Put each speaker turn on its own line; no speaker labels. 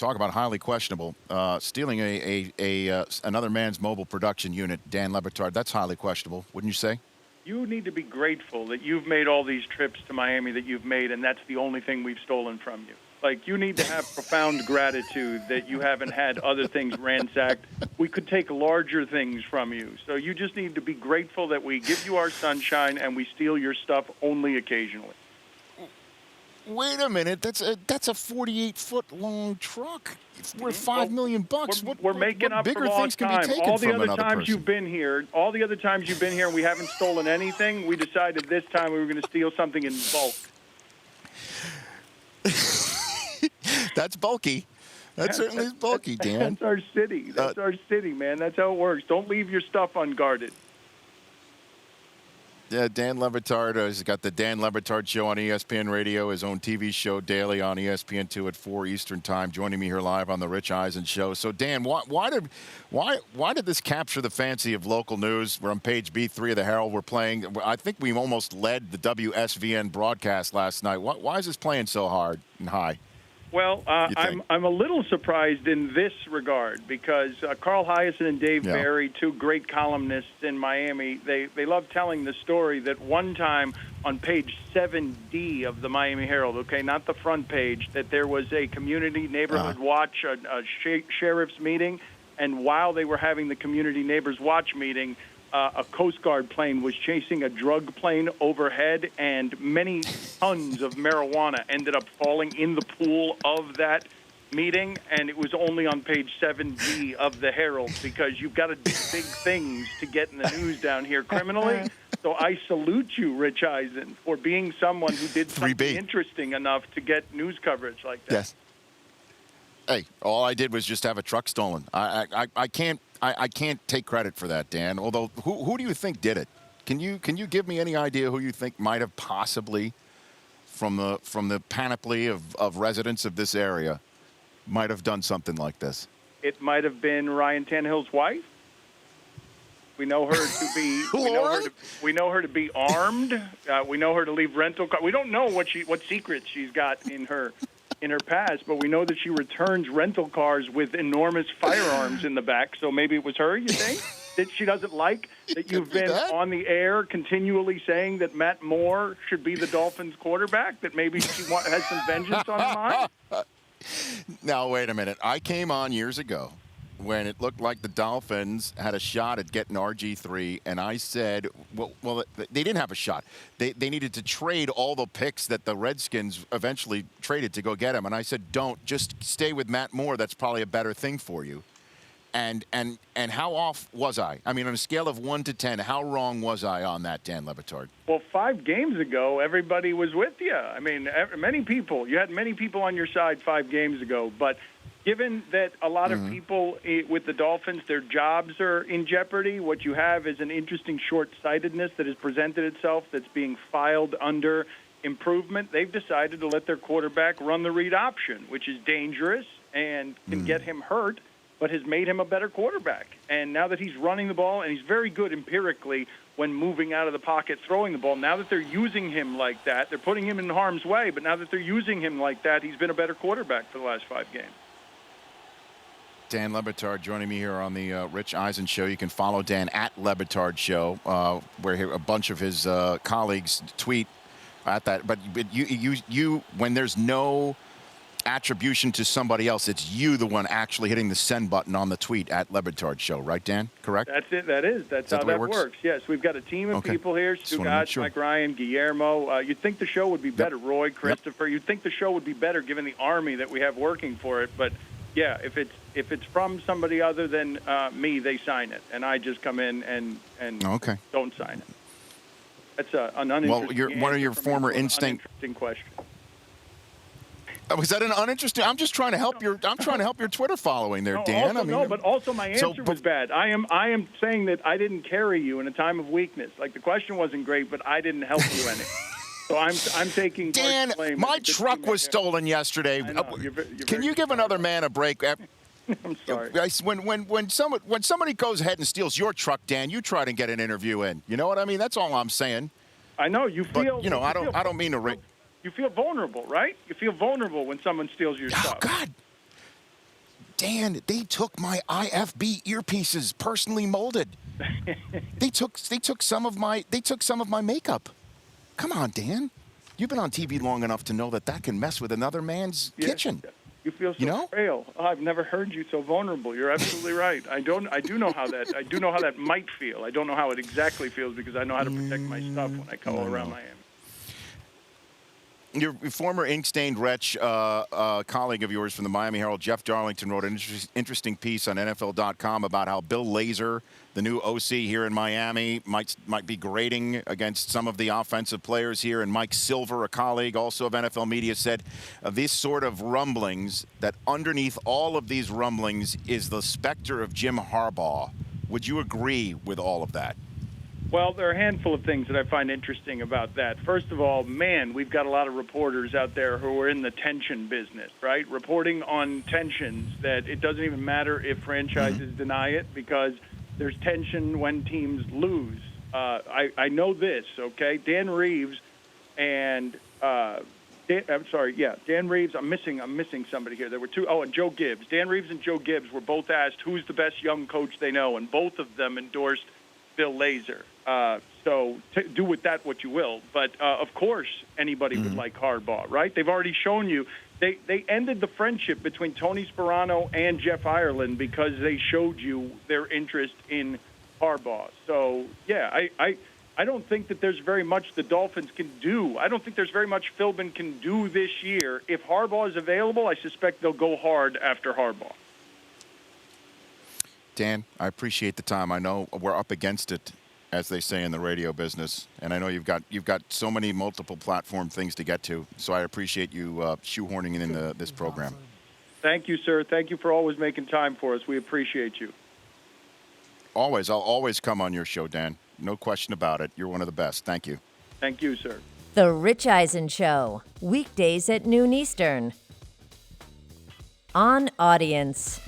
talk about highly questionable. Stealing another man's mobile production unit, Dan Le Batard, that's highly questionable, wouldn't you say?
You need to be grateful that you've made all these trips to Miami that you've made, and that's the only thing we've stolen from you. Like, you need to have profound gratitude that you haven't had other things ransacked. We could take larger things from you. So you just need to be grateful that we give you our sunshine and we steal your stuff only occasionally.
Wait a minute. That's a 48-foot long truck. It's worth $5 million.
We're making up
bigger
for
things
lost
can
time.
be taken
All the
from
other
another
times
person?
you've been here, and we haven't stolen anything, we decided this time we were going to steal something in bulk.
That's bulky. That certainly is bulky, Dan.
That's our city. That's our city, man. That's how it works. Don't leave your stuff unguarded.
Yeah, Dan Le Batard has got the Dan Le Batard Show on ESPN Radio, his own TV show daily on ESPN2 at 4 Eastern Time. Joining me here live on the Rich Eisen Show. So, Dan, why did this capture the fancy of local news? We're on page B3 of the Herald. We're playing. I think we almost led the WSVN broadcast last night. Why is this playing so hard and high?
Well, I'm a little surprised in this regard because Carl Hiaasen and Dave Barry, two great columnists in Miami, they love telling the story that one time on page 7D of the Miami Herald, okay, not the front page, that there was a community neighborhood watch, a sheriff's meeting, and while they were having the community neighbors watch meeting, a Coast Guard plane was chasing a drug plane overhead, and many tons of marijuana ended up falling in the pool of that meeting, and it was only on page 7D of the Herald because you've got to do big things to get in the news down here criminally. So I salute you, Rich Eisen, for being someone who did something interesting enough to get news coverage like that.
Yes. Hey, all I did was just have a truck stolen. I can't take credit for that, Dan. Although, who do you think did it? Can you give me any idea who you think might have possibly, from the panoply of residents of this area, might have done something like this?
It might have been Ryan Tannehill's wife. We know her to be. we know her to be armed. We know her to leave rental car. We don't know what secrets she's got in her past, but we know that she returns rental cars with enormous firearms in the back. So maybe it was her, you think? That she doesn't like that you've been on the air continually saying that Matt Moore should be the Dolphins quarterback, that maybe she has some vengeance on her mind?
Now, wait a minute. I came on years ago when it looked like the Dolphins had a shot at getting RG3, and I said, well, they didn't have a shot. They needed to trade all the picks that the Redskins eventually traded to go get him. And I said, don't, just stay with Matt Moore. That's probably a better thing for you. And how off was I? I mean, on a scale of 1 to 10, how wrong was I on that, Dan Le Batard?
Well, 5 games ago, everybody was with you. I mean, you had many people on your side 5 games ago, but given that a lot of people with the Dolphins, their jobs are in jeopardy, what you have is an interesting short-sightedness that has presented itself that's being filed under improvement. They've decided to let their quarterback run the read option, which is dangerous and can get him hurt, but has made him a better quarterback. And now that he's running the ball, and he's very good empirically when moving out of the pocket, throwing the ball, now that they're using him like that, they're putting him in harm's way, but now that they're using him like that, he's been a better quarterback for the last 5 games.
Dan Le Batard joining me here on the Rich Eisen Show. You can follow Dan at Le Batard Show, where a bunch of his colleagues tweet at that. But you, when there's no attribution to somebody else, it's you the one actually hitting the send button on the tweet at Le Batard Show, right, Dan? Correct?
That's it. That's how that works. Yes, we've got a team of people here. Stugat, Mike Ryan, Guillermo. You'd think the show would be better. Roy, Christopher. You'd think the show would be better given the army that we have working for it, but. Yeah, if it's from somebody other than me, they sign it, and I just come in and don't sign it. That's an uninteresting.
Well, what are your former instinct?
Uninteresting question.
Was that an uninteresting? I'm just trying to help your. I'm trying to help your Twitter following there, Dan.
But also my answer was bad. I am saying that I didn't carry you in a time of weakness. Like the question wasn't great, but I didn't help you any. So I'm taking
Dan,
blame.
my truck was stolen yesterday. Can you give another man a break?
I'm sorry.
When somebody goes ahead and steals your truck, Dan, you try to get an interview in. You know what I mean? That's all I'm saying.
I know you feel.
But, I don't mean to.
You feel vulnerable, right? You feel vulnerable when someone steals your stuff.
God. Dan, they took my IFB earpieces, personally molded. They took some of my makeup. Come on, Dan. You've been on TV long enough to know that can mess with another man's kitchen.
You feel so frail. Oh, I've never heard you so vulnerable. You're absolutely right. I do know how that might feel. I don't know how it exactly feels because I know how to protect my stuff when I go around Miami.
Your former ink-stained wretch colleague of yours from the Miami Herald, Jeff Darlington, wrote an interesting piece on NFL.com about how Bill Lazor, the new OC here in Miami, might be grading against some of the offensive players here. And Mike Silver, a colleague also of NFL Media, said these sort of rumblings, that underneath all of these rumblings is the specter of Jim Harbaugh. Would you agree with all of that?
Well, there are a handful of things that I find interesting about that. First of all, man, we've got a lot of reporters out there who are in the tension business, right? Reporting on tensions that it doesn't even matter if franchises deny it because there's tension when teams lose. I know this, okay? Dan Reeves and Dan Reeves. I'm missing somebody here. There were two. Oh, and Joe Gibbs. Dan Reeves and Joe Gibbs were both asked who's the best young coach they know, and both of them endorsed Bill Lazor. So do with that what you will. But, of course, anybody would like Harbaugh, right? They've already shown you. They ended the friendship between Tony Sparano and Jeff Ireland because they showed you their interest in Harbaugh. So, yeah, I don't think that there's very much the Dolphins can do. I don't think there's very much Philbin can do this year. If Harbaugh is available, I suspect they'll go hard after Harbaugh.
Dan, I appreciate the time. I know we're up against it, as they say in the radio business, and I know you've got so many multiple platform things to get to. So I appreciate you shoehorning in this program.
Thank you, sir. Thank you for always making time for us. We appreciate you.
Always. I'll always come on your show, Dan. No question about it. You're one of the best. Thank you.
Thank you, sir.
The Rich Eisen Show, weekdays at noon Eastern. On Audience.